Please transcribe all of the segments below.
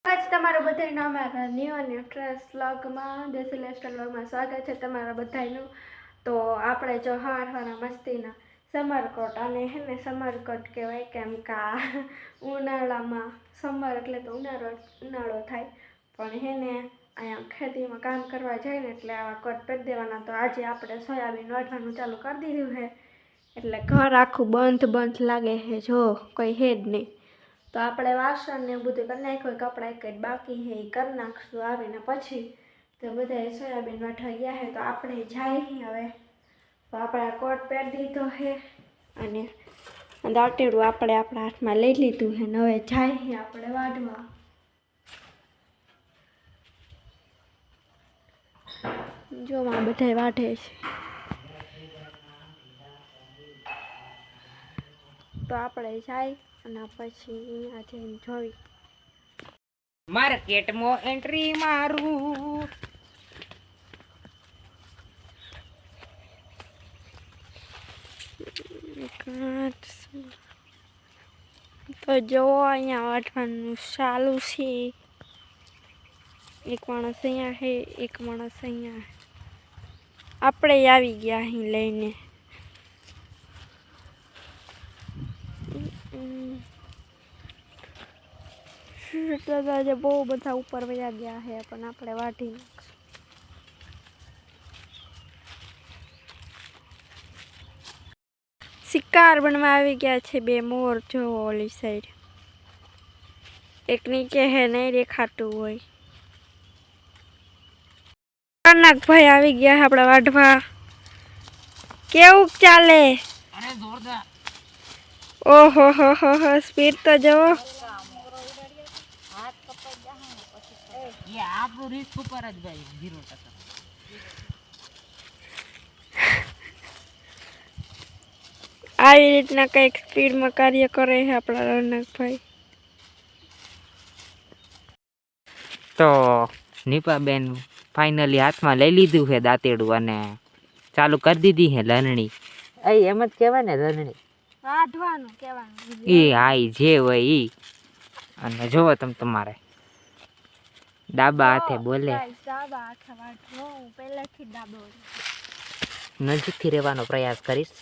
આજ તમારું બધાનું અમારા ન્યૂ અને ફ્રેશ વ્લોગમાં દેશી લાઈફસ્ટાઈલ વ્લોગમાં સ્વાગત છે તમારા બધાનું। તો આપણે જો હવારના મસ્તીના સમરકોટ અને હેને સમરકોટ કહેવાય કેમ કે ઉનાળામાં સમર એટલે તો ઉનાળો થાય પણ હેને અહીંયા ખેતીમાં કામ કરવા જાય ને એટલે આવા કોટ પહેરી દેવાના। તો આજે આપણે સોયાબીન વાઢવાનું ચાલુ કરી દીધું છે એટલે ઘર આખું બંધ લાગે છે, જો કોઈ હે જ નહીં। તો આપણે વાસણ ને બધું કરી નાખ્યું, કપડાં એક જ બાકી છે એ કરી નાખશું આવીને પછી। તો બધા સોયાબીન વાઢવા ગયા છે તો આપણે જાય હવે। તો આપણે કોટ પહેરી દીધો છે અને દાંતેડું આપણે આપણા હાથમાં લઈ લીધું છે ને હવે જાય આપણે વાઢવા। જોવા બધા વાઢે છે તો આપણે જાય અને પછી આજે જોઈ માર્કેટમાં એન્ટ્રી મારું તો જો અહીંયા વાઢવાનું ચાલુ છે। એક માણસ અહીંયા છે, એક માણસ અહીંયા આપણે આવી ગયા અહીં લઈને। આજે બહુ બધા ઉપર વયા ગયા છે પણ આપણે વાઢી નાખશું। શિકાર બનવા આવી ગયા છે બે મોર, જો ઓલી સાઈડ એક નીચે હે નહીં દેખાતું હોય। કનકભાઈ આવી ગયા આપણા વાઢવા, કેવું ચાલે? અરે જોરદાર। ઓહો હો સ્પીડ તો જુઓ। ये આપણું રિસ્ક ઉપર જ ભાઈ 0%। આવી રીતના કંઈક સ્પીડમાં કાર્ય કરે છે આપણા રોનકભાઈ। તો નીપાબેન ફાઇનલી હાથમાં લઈ લીધું છે દાંતેડું અને ચાલુ કરી દીધી છે લણણી। એમ જ કહેવાય ને લણણી, વાઢવાનું કહેવાનું એ હાઈ જે હોય ઈ। અને જોવો તમે તમારે ડાબા હાથે બોલે, ડાબા હાથે વાઢવો, હું પહેલેથી ડાબો નજીકથી રહેવાનો પ્રયાસ કરીશ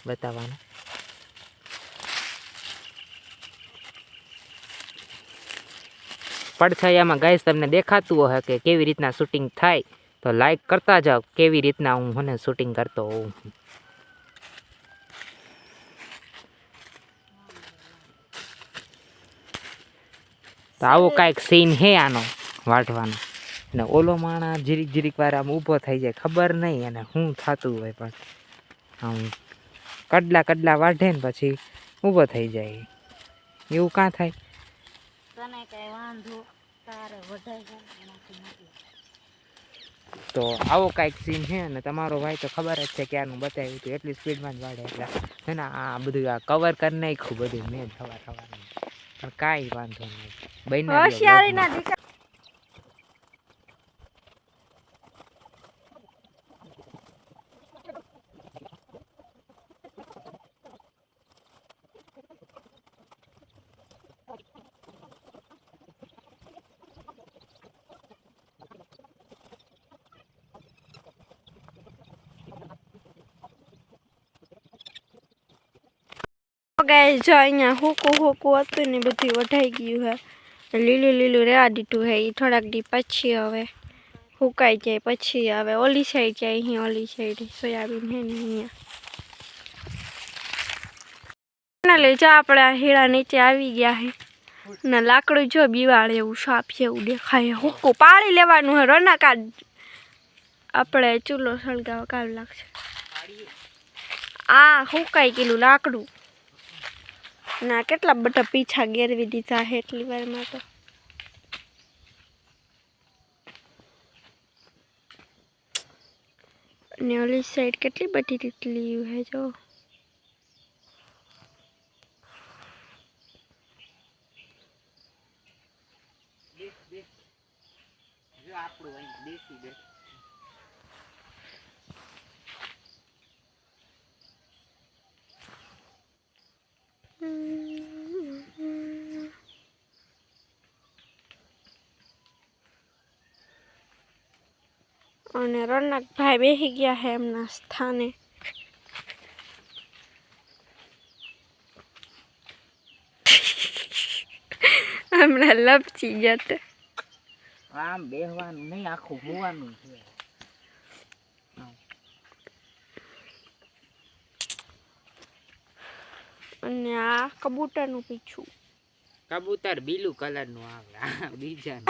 બતાવવાનો। પડછાયામાં ગાઈસ તમને દેખાતું હોય કે કેવી રીતના શૂટિંગ થાય તો લાઈક કરતા જાઓ કેવી રીતના હું મને શૂટિંગ કરતો હોઉં। તો આવો કાંઈક સીન હે આનો વાઢવાનો। અને ઓલો માણા જીરીક વાર આમ ઊભો થઈ જાય, ખબર નહીં અને શું થતું હોય પણ આમ કડલા વાઢે ને પછી ઊભો થઈ જાય, એવું કાં થાય? તને કઈ વાંધો તારે વધારે। તો આવો કાંઈક સીન છે અને તમારો ભાઈ તો ખબર જ છે ક્યારનું બતાવ્યું હતું, એટલી સ્પીડમાં જ વાળે એટલે છે ને આ બધું આ કવર કરી નાખ્યું બધું મેં સવાર પણ કાંઈ વાંધો નહીં બન્યા। ગાઈસ જો અહીંયા હુકું હતું ને બધું વઢાઈ ગયું છે, લીલું રહેવા દીધું છે। એ થોડાક દી પછી હવે હુકાઈ જાય પછી હવે ઓલી સાઈડ જાય, અહીંયા ઓલી સાઈડ સોયાબીન છે ને અહીંયા લઈ જા આપણે આ હીળા નીચે આવી ગયા છે ને લાકડું જો બીવાળ એવું સાપ જેવું દેખાય। હુકું પાડી લેવાનું છે રોનક, આપણે ચૂલો સળગાવવા કામ લાગશે। આ હુકાઈ ગયેલું લાકડું ના કેટલા બધા પીછા ગેરવી દીધા છે એટલી વારમાં તો। અને ઓલી સાઈડ કેટલી બધી તીતલીઓ છે જો। આપણું દેશી અને રોનકભાઈ બેસી ગયા છે એમના સ્થાને. હમણાં લપસી ગયા હતા. આમ બેહવાનું નહીં, આખું હોવાનું છે. અને આ કબૂતરનું પીછું. કબૂતર બીલું કલરનું આવે, આ બીજા.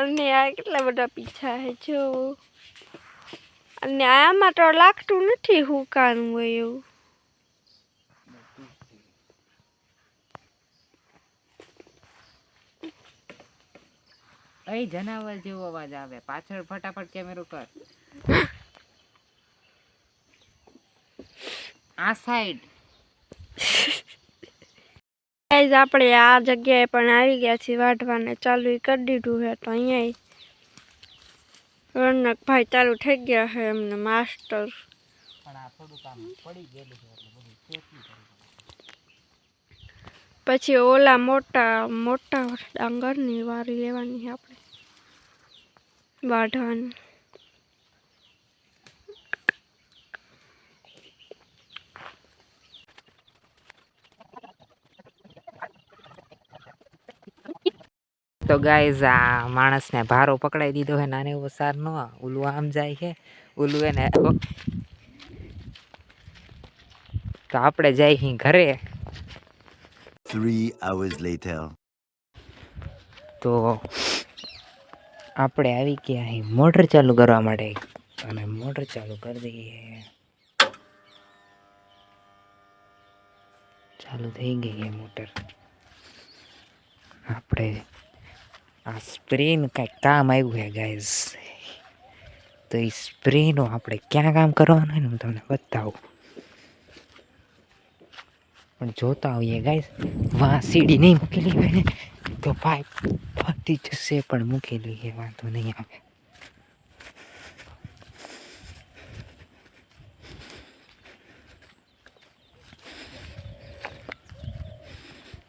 અને આ કેટલા બધા પીછા છે જો. અને આમાં તો લાગતું નથી હુકાનું હોય એવું. એ જનાવર જેવો અવાજ આવે, પાછળ ફટાફટ કેમેરો કર. આ સાઈડ ગાઈઝ આપણે આ જગ્યાએ પણ આવી ગયા છીએ વાઢવાને ચાલુ કરી દીધું છે તો અહીંયા રોનકભાઈ ચાલુ થઈ ગયા છે એમને માસ્ટર. પણ આ થોડું કામ પડી ગયેલું છે એટલે બધું ચેકી કરી. પછી ઓલા મોટા ડાંગરની વારી લેવાની છે આપણે વાઢવાની. તો ગાઈઝ આ માણસને ભારો પકડાઈ દીધો છે, નાને એવો સાર નો ઓલું આમ જાય છે, ઓલું એને. તો આપણે જાય અહીં ઘરે. 3 hours later. તો આપણે આવી ગયા અહીં મોટર ચાલુ કરવા માટે અને મોટર ચાલુ કરી દઈએ. ચાલુ થઈ ગઈ છે મોટર. આપણે આ સ્પ્રેનું કાંઈક કામ આવ્યું છે ગાઈઝ. તો એ સ્પ્રેનું આપણે ક્યાં કામ કરવાનું હોય ને હું તમને બતાવું. પણ જોતા હોઈએ ગાઈઝ, વાં સીડી નહીં મૂકેલી હોય ને તો પાઇપ ફાટી જશે, પણ મૂકેલી છે વાંધો નહીં આવે.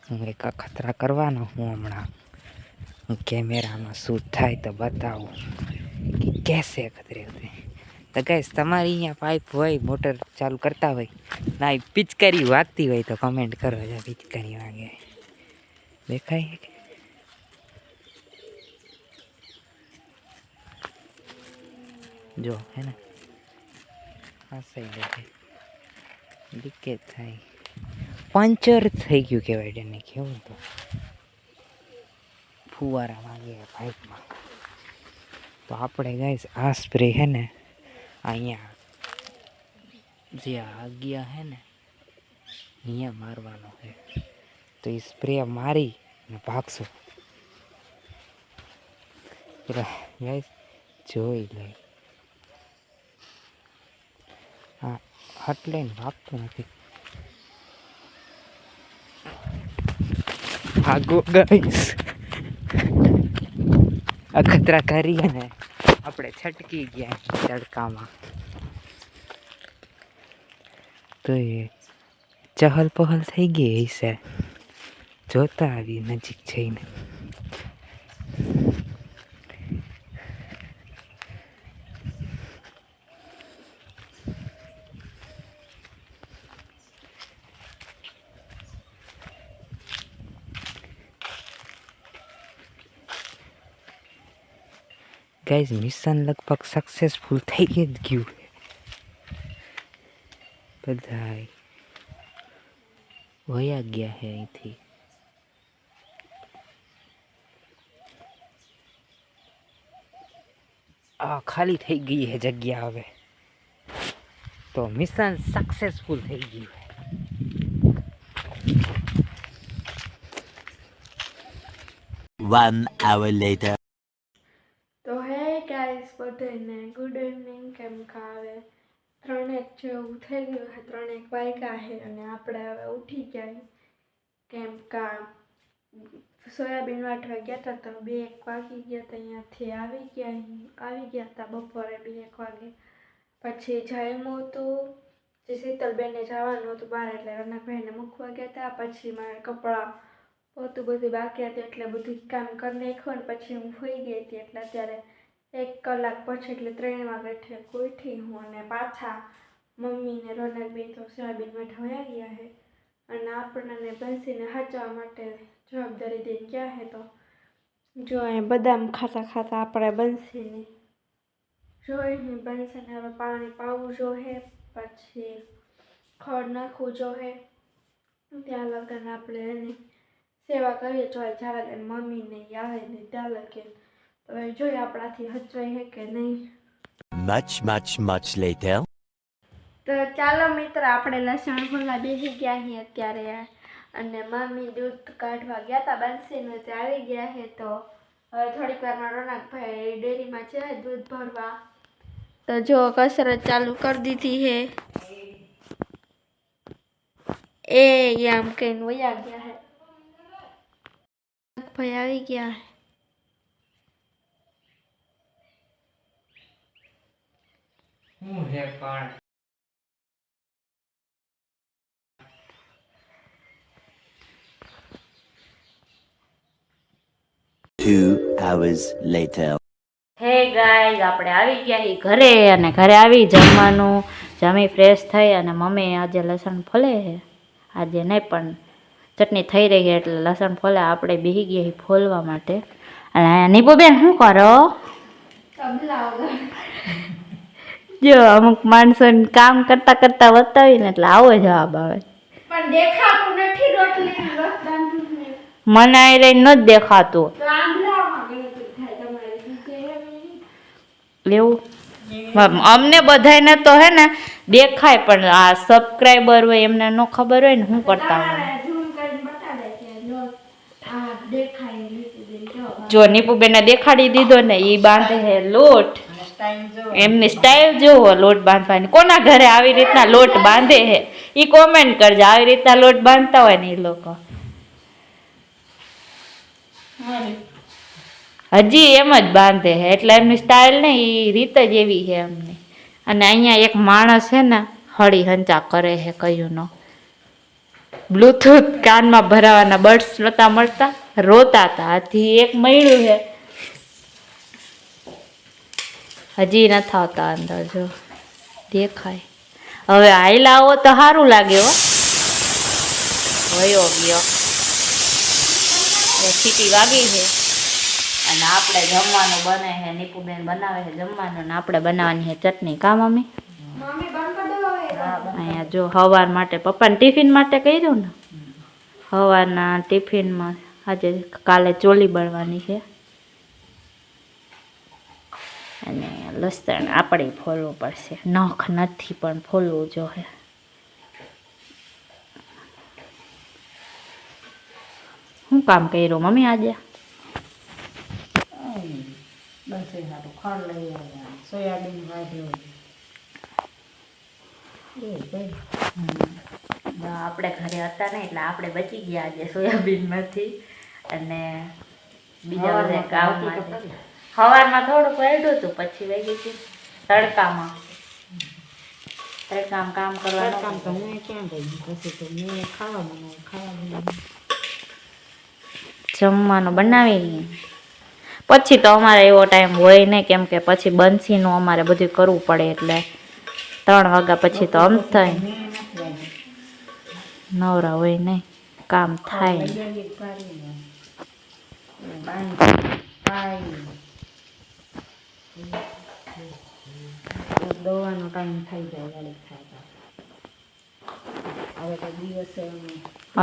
હું એક અખતરા કરવાનો હું હમણાં. હું કેમેરામાં શૂટ થાય તો બતાવું કે કેસે અખતરે હોતે. તો ગાઈસ તમારી અહીંયા પાઇપ હોય, મોટર ચાલુ કરતા હોય ના પિચકારી વાગતી હોય તો કમેન્ટ કરો. જો પિચકારી વાગે દેખાય કે જો હે ને આ સાઈડ લીકેજ થાય, પંચર થઈ ગયું કહેવાય તેને. કેવું તો ફુવારા વાગે પાઇપમાં. તો આપણે ગાઈસ આ સ્પ્રે હે ને અહીંયા જે આગિયા હે ને અહીંયા મારવાનો છે. તો એ સ્પ્રે મારી અને ભાગશો. પેલા ગાઈસ જોઈ લે. હા એટલે ને ભાગતું નથી. ભાગો ગાઈસ. અખતરા કરીએ ને આપણે છટકી ગયા તડકામાં. તો એ ચહલ પહલ થઈ ગઈ હશે. જોતા આવી નજીક જઈને. ગાઈઝ મિશન લગભગ સક્સેસફુલ થઈ ગયું. બધા વયા ગયા છે અહીંથી. આ ખાલી થઈ ગઈ છે જગ્યા હવે. તો મિશન સક્સેસફુલ થઈ ગયું. 1 hour later. તો હે ગાઈસ બધાને ગુડ ઇવનિંગ. કેમ ખાવે 3 જેવું થઈ ગયું છે, 3 વાગ્યા છે અને આપણે હવે ઉઠી ગયા. કેમ કા સોયાબીન વાટવા ગયા હતા તો 2 વાગી ગયા હતા. અહીંયાથી આવી ગયા હતા બપોરે 2 વાગે. પછી જમ્યું હતું. જે શીતલબેનને જવાનું હતું બહાર એટલે રનકભાઈને મૂકવા ગયા હતા. પછી મારે કપડાં પોતું બધું બાકી હતું એટલે બધું કામ કરી નાખ્યું ને પછી હું સૂઈ ગઈ હતી. એટલે અત્યારે 1 કલાક પછી એટલે 3 વાગે ઠેક ઉઠી હું અને પાછા મમ્મી ને રોનક બેન તો સોયાબીન માટે વયા ગયા છે અને આપણને બંસીને હાચવા માટે જવાબદારી દઈને ગયા છે. તો જો અહીં બદામ ખાતા ખાતા આપણે બંસીને જોઈને બંસીને હવે પાણી પાવું જોઈએ, પછી ખડ નાખવું જોઈએ, ત્યાં લગન આપણે એની સેવા કરીએ જોઈએ જ્યાં લગન મમ્મીને આવે ને ત્યાં લગન. તો હવે જોઈએ આપણાથી હચવાય છે કે નહીં. Much later. તો ચાલો મિત્ર, આપણે લસણ ફોલવા બેસી ગયા છીએ અત્યારે અને મમ્મી દૂધ કાઢવા ગયા હતા બંસીને તે આવી ગયા છે. તો હવે થોડીક વારમાં રોનકભાઈ ડેરીમાં છે દૂધ ભરવા. તો જો કસરત ચાલુ કરી દીધી છે એ આમ કહીને વયા ગયા છે. ભાઈ આવી ગયા છે. હું હે પણ 2 hours later. હે ગાઈઝ, આપણે આવી ગયા છીએ ઘરે અને ઘરે આવી જમવાનું જમી ફ્રેશ થઈ અને મમ્મી આજે લસણ ફોલે છે. આજે નહીં પણ ચટણી થઈ રહી છે એટલે લસણ ફોલે. આપણે બેસી ગયા છીએ ફોલવા માટે. અને નીપુબેન શું કરો? જો અમુક માણસોને કામ કરતા કરતા બતાવીને એટલે આવો જવાબ આવે. પણ દેખાતું નથી રોટલી રસ બાંધું મને અહીં રહીને નથી દેખાતું. તો આંબલામાં ગણતરી થાય તમારી. એવું અમને બધાને તો હે ને દેખાય, પણ આ સબસ્ક્રાઈબર હોય એમને ન ખબર હોય ને શું કરતા હોય. ઝૂમ કરીને બતાડે કે લો આ દેખાય લીધું જો નીપુબેને દેખાડી દીધો ને, એ બાંધે હે લોટ. એમની સ્ટાઈલ જોવો લોટ બાંધવાની. કોના ઘરે આવી રીતના લોટ બાંધે હે એ કોમેન્ટ કરજો. આવી રીતના લોટ બાંધતા હોય ને એ લોકો. હજી એમ જ બાંધે છે એટલે એમની સ્ટાઇલ ને એ રીત જ એવી છે એમની. અને અહીંયા એક માણસ છે ને હળી હંચા કરે છે કયું નો બ્લૂટૂથ કાનમાં ભરાવાના બર્ડ્સ નતા મળતા, રોતા હતા. આથી એક મળ્યું છે, હજી નથી આવતા અંદર. જો દેખાય. હવે આયલા આવો તો સારું લાગે હો. વયો ગયો ખીટી વાગી છે અને આપણે જમવાનું બને છે. નીપુબેન બનાવે છે જમવાનું ને આપણે બનાવવાની છે ચટણી. કા મમ્મી? મમ્મી બંધ કરી દો હવે. અહીંયા જો સવાર માટે પપ્પાને ટિફિન માટે કર્યું ને, સવારના ટિફિનમાં આજે કાલે ચોલી બનવાની છે અને લસણ આપણે ફોલવું પડશે. નખ નથી પણ ફોલવું જોઈએ. શું કામ કર્યું મમ્મી આજે? આપણે ઘરે હતા ને એટલે આપણે બચી ગયા આજે સોયાબીનમાંથી. અને બીજા બધા કામમાં સવારમાં થોડુંક વાળ્યું હતું, પછી વહી ગઈ તડકામાં. તડકામાં કામ કરવાનું. જમવાનું બનાવી પછી તો અમારે એવો ટાઈમ હોય નહીં, કેમ કે પછી બંસીનું અમારે બધું કરવું પડે એટલે 3 વાગ્યા પછી તો અમ થાય નવરા હોય નહીં, કામ થાય. દવાનો ટાઈમ થઈ જાય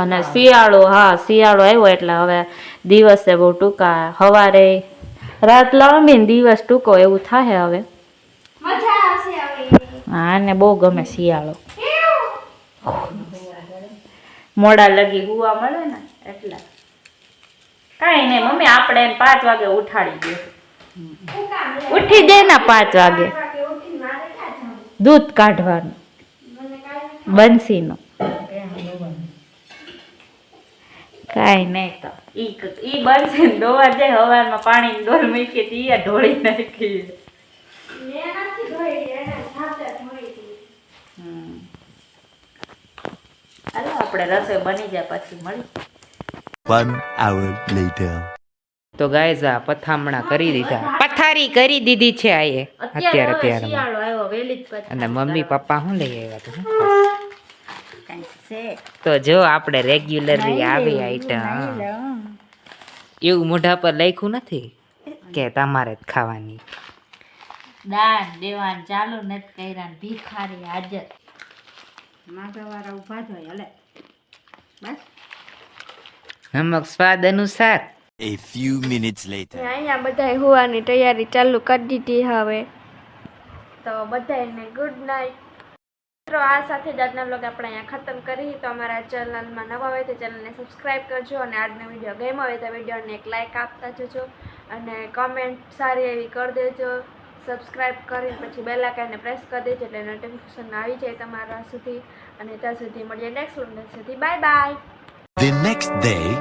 અને શિયાળો, હા શિયાળો આવ્યો એટલે હવે દિવસે બહુ ટૂંકા. સવારે રાત લાંબી ને દિવસ ટૂંકો એવું થાય હવે. મજા આવશે હવે. હા ને બહુ ગમે શિયાળો. મોડા લગી હુવા મળે ને એટલે. કાંઈ નહીં મમ્મી, આપણે 5 વાગે ઉઠાડી દે. ઉઠી જાય ને 5 વાગે દૂધ કાઢવાનું બંસીનું. કાંઈ નહીં તો ઈ બંસી દોવા જાય. સવારમાં પાણી ડોલ મૂકી હતી એ ઢોળી નાખી. હાલો આપણે રસોઈ બની જાય પછી મળી. 1 hour later. તો ગાઈઝ આ પથામણા કરી દીધા. પથારી કરી દીધી છે આયે અત્યારે હવે અત્યારે શિયાળો આવ્યો વેલી જ પછી અને મમ્મી પપ્પા શું લઈ આવ્યા તો શું ખાસ? કાંઈક છે તો જો આપણે રેગ્યુલરલી આવી આઈટમ એવું મોઢા પર લખ્યું નથી કે તમારે જ ખાવાની. દાન દેવાન ચાલુ નથી કર્યા ને ભિખારી હાજર. માગવાવાળા ઊભા જ હોય હલે બસ નમક સ્વાદ અનુસાર. A few minutes later. ને અહીંયા બધાય હોવાની તૈયારી ચાલુ કરી દીધી હવે. તો બધાને ગુડ નાઇટ. મિત્રો આ સાથે જ આજના વ્લોગ આપણે અહીંયા ખતમ કરી. તો અમારા ચેનલમાં નવા હોય તો ચેનલને સબસ્ક્રાઈબ કરજો અને આજનો વિડીયો ગમ્યો હોય તો વિડીયોને એક લાઇક આપતા જજો અને કમેન્ટ સારી એવી કરી દેજો. સબસ્ક્રાઈબ કરીને પછી બેલ આઇકનને પ્રેસ કરી દેજો એટલે નોટિફિકેશન આવી જાય તમારા સુધી. અને ત્યાં સુધી મળીએ નેક્સ્ટ વ્લોગ સુધી. Bye bye. The next day.